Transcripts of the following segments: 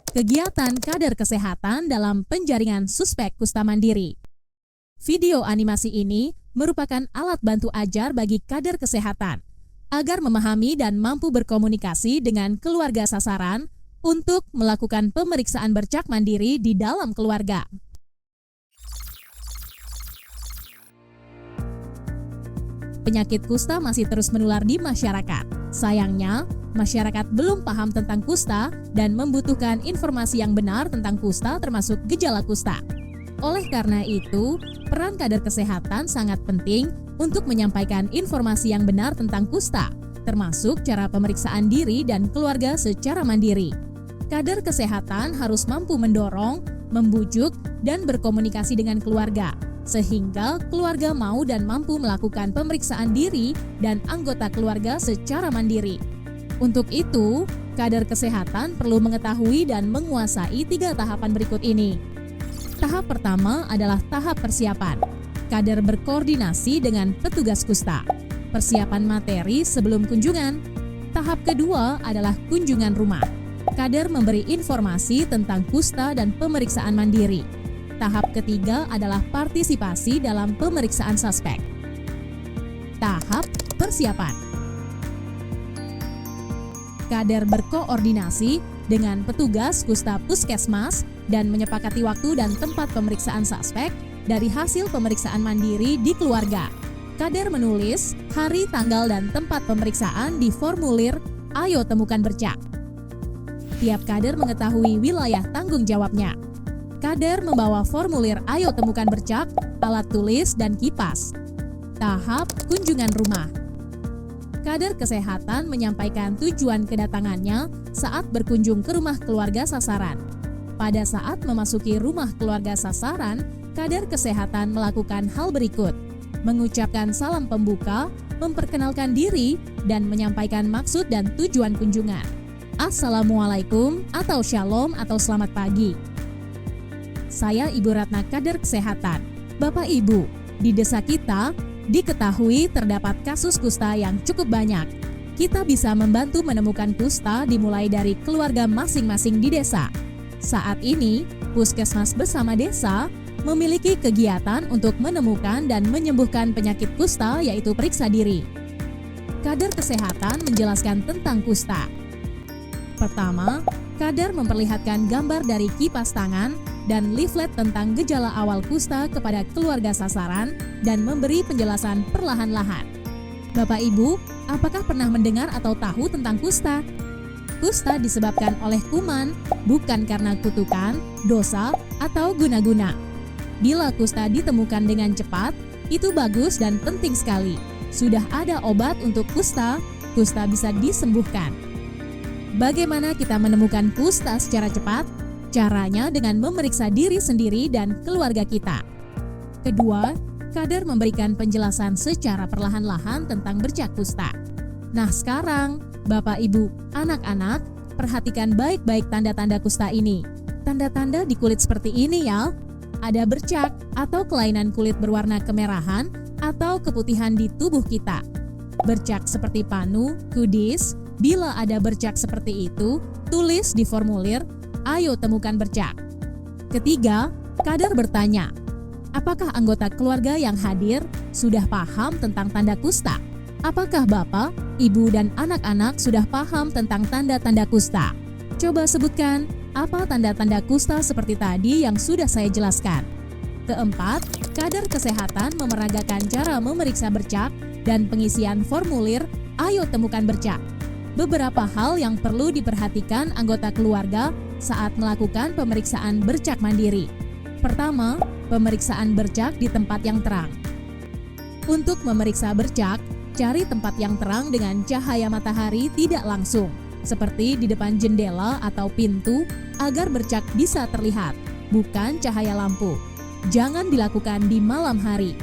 Kegiatan kader kesehatan dalam penjaringan suspek kusta mandiri. Video animasi ini merupakan alat bantu ajar bagi kader kesehatan agar memahami dan mampu berkomunikasi dengan keluarga sasaran untuk melakukan pemeriksaan bercak mandiri di dalam keluarga. Penyakit kusta masih terus menular di masyarakat. Sayangnya, masyarakat belum paham tentang kusta dan membutuhkan informasi yang benar tentang kusta termasuk gejala kusta. Oleh karena itu, peran kader kesehatan sangat penting untuk menyampaikan informasi yang benar tentang kusta, termasuk cara pemeriksaan diri dan keluarga secara mandiri. Kader kesehatan harus mampu mendorong, membujuk, dan berkomunikasi dengan keluarga, sehingga keluarga mau dan mampu melakukan pemeriksaan diri dan anggota keluarga secara mandiri. Untuk itu, kader kesehatan perlu mengetahui dan menguasai 3 tahapan berikut ini. Tahap pertama adalah tahap persiapan. Kader berkoordinasi dengan petugas kusta. Persiapan materi sebelum kunjungan. Tahap kedua adalah kunjungan rumah. Kader memberi informasi tentang kusta dan pemeriksaan mandiri. Tahap ketiga adalah partisipasi dalam pemeriksaan suspek. Tahap persiapan. Kader berkoordinasi dengan petugas kusta puskesmas dan menyepakati waktu dan tempat pemeriksaan suspek dari hasil pemeriksaan mandiri di keluarga. Kader menulis hari, tanggal, dan tempat pemeriksaan di formulir Ayo Temukan Bercak. Tiap kader mengetahui wilayah tanggung jawabnya. Kader membawa formulir Ayo Temukan Bercak, alat tulis, dan kipas. Tahap kunjungan rumah. Kader kesehatan menyampaikan tujuan kedatangannya saat berkunjung ke rumah keluarga sasaran. Pada saat memasuki rumah keluarga sasaran, kader kesehatan melakukan hal berikut: mengucapkan salam pembuka, memperkenalkan diri, dan menyampaikan maksud dan tujuan kunjungan. Assalamualaikum atau Shalom atau selamat pagi. Saya Ibu Ratna, kader kesehatan. Bapak Ibu, di desa kita diketahui terdapat kasus kusta yang cukup banyak. Kita bisa membantu menemukan kusta dimulai dari keluarga masing-masing di desa. Saat ini, Puskesmas Bersama Desa memiliki kegiatan untuk menemukan dan menyembuhkan penyakit kusta, yaitu periksa diri. Kader kesehatan menjelaskan tentang kusta. Pertama, kader memperlihatkan gambar dari kipas tangan dan leaflet tentang gejala awal kusta kepada keluarga sasaran dan memberi penjelasan perlahan-lahan. Bapak Ibu, apakah pernah mendengar atau tahu tentang kusta? Kusta disebabkan oleh kuman, bukan karena kutukan, dosa, atau guna-guna. Bila kusta ditemukan dengan cepat, itu bagus dan penting sekali. Sudah ada obat untuk kusta, kusta bisa disembuhkan. Bagaimana kita menemukan kusta secara cepat? Caranya dengan memeriksa diri sendiri dan keluarga kita. Kedua, kader memberikan penjelasan secara perlahan-lahan tentang bercak kusta. Nah sekarang, Bapak Ibu, anak-anak, perhatikan baik-baik tanda-tanda kusta ini. Tanda-tanda di kulit seperti ini ya. Ada bercak atau kelainan kulit berwarna kemerahan atau keputihan di tubuh kita. Bercak seperti panu, kudis. Bila ada bercak seperti itu, tulis di formulir Ayo Temukan Bercak. Ketiga, kader bertanya, apakah anggota keluarga yang hadir sudah paham tentang tanda kusta? Apakah Bapak, Ibu, dan anak-anak sudah paham tentang tanda-tanda kusta? Coba sebutkan apa tanda-tanda kusta seperti tadi yang sudah saya jelaskan. Keempat, kader kesehatan memeragakan cara memeriksa bercak dan pengisian formulir Ayo Temukan Bercak. Beberapa hal yang perlu diperhatikan anggota keluarga saat melakukan pemeriksaan bercak mandiri. Pertama, pemeriksaan bercak di tempat yang terang. Untuk memeriksa bercak, cari tempat yang terang dengan cahaya matahari tidak langsung, seperti di depan jendela atau pintu, agar bercak bisa terlihat, bukan cahaya lampu. Jangan dilakukan di malam hari.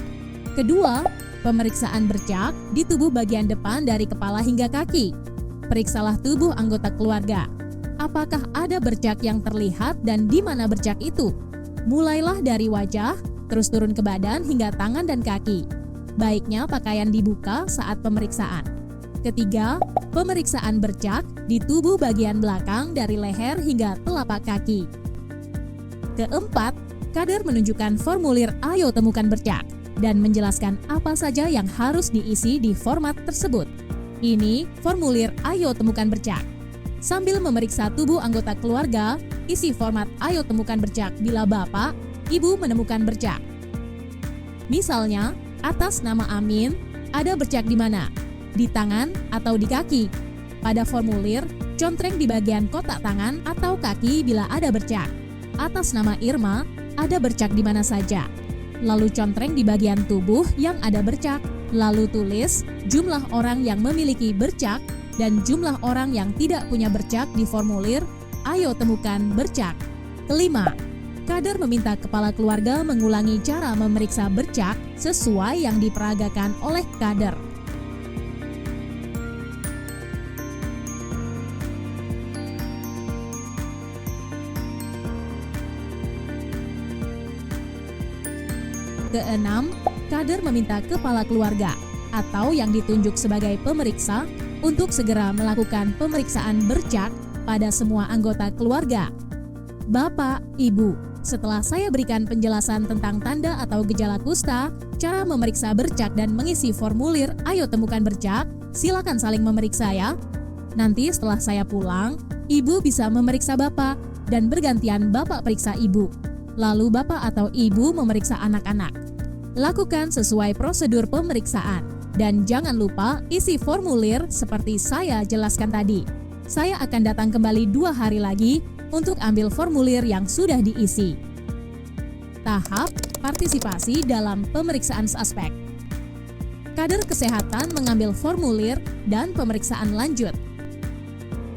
Kedua, pemeriksaan bercak di tubuh bagian depan dari kepala hingga kaki. Periksalah tubuh anggota keluarga. Apakah ada bercak yang terlihat dan di mana bercak itu? Mulailah dari wajah, terus turun ke badan hingga tangan dan kaki. Baiknya pakaian dibuka saat pemeriksaan. Ketiga, pemeriksaan bercak di tubuh bagian belakang dari leher hingga telapak kaki. Keempat, kader menunjukkan formulir Ayo Temukan Bercak dan menjelaskan apa saja yang harus diisi di format tersebut. Ini formulir Ayo Temukan Bercak. Sambil memeriksa tubuh anggota keluarga, isi format Ayo Temukan Bercak bila Bapak, Ibu menemukan bercak. Misalnya, atas nama Amin, ada bercak di mana? Di tangan atau di kaki? Pada formulir, contreng di bagian kotak tangan atau kaki bila ada bercak. Atas nama Irma, ada bercak di mana saja? Lalu contreng di bagian tubuh yang ada bercak. Lalu tulis jumlah orang yang memiliki bercak dan jumlah orang yang tidak punya bercak di formulir Ayo Temukan Bercak. Kelima, kader meminta kepala keluarga mengulangi cara memeriksa bercak sesuai yang diperagakan oleh kader. Keenam, kader meminta kepala keluarga atau yang ditunjuk sebagai pemeriksa untuk segera melakukan pemeriksaan bercak pada semua anggota keluarga. Bapak, Ibu, setelah saya berikan penjelasan tentang tanda atau gejala kusta, cara memeriksa bercak dan mengisi formulir Ayo Temukan Bercak, silakan saling memeriksa ya. Nanti setelah saya pulang, Ibu bisa memeriksa Bapak dan bergantian Bapak periksa Ibu. Lalu Bapak atau Ibu memeriksa anak-anak. Lakukan sesuai prosedur pemeriksaan dan jangan lupa isi formulir seperti saya jelaskan tadi. Saya akan datang kembali 2 hari lagi untuk ambil formulir yang sudah diisi. Tahap partisipasi dalam pemeriksaan suspek. Kader kesehatan mengambil formulir dan pemeriksaan lanjut.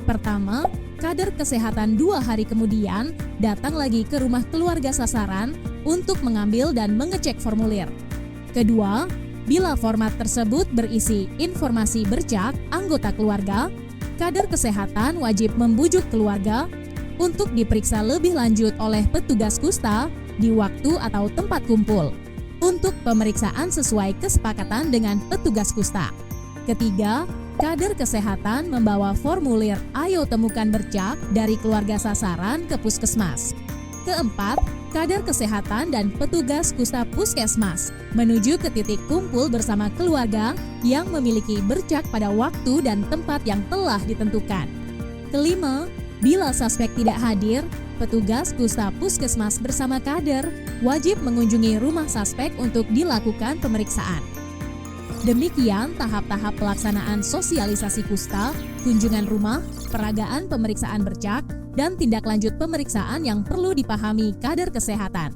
Pertama, kader kesehatan 2 hari kemudian datang lagi ke rumah keluarga sasaran untuk mengambil dan mengecek formulir. Kedua, bila format tersebut berisi informasi bercak anggota keluarga, kader kesehatan wajib membujuk keluarga untuk diperiksa lebih lanjut oleh petugas kusta di waktu atau tempat kumpul untuk pemeriksaan sesuai kesepakatan dengan petugas kusta. Ketiga, kader kesehatan membawa formulir Ayo Temukan Bercak dari keluarga sasaran ke puskesmas. Keempat, kader kesehatan dan petugas kusta puskesmas menuju ke titik kumpul bersama keluarga yang memiliki bercak pada waktu dan tempat yang telah ditentukan. Kelima, bila suspek tidak hadir, petugas kusta puskesmas bersama kader wajib mengunjungi rumah suspek untuk dilakukan pemeriksaan. Demikian tahap-tahap pelaksanaan sosialisasi kusta, kunjungan rumah, peragaan pemeriksaan bercak, dan tindak lanjut pemeriksaan yang perlu dipahami kader kesehatan.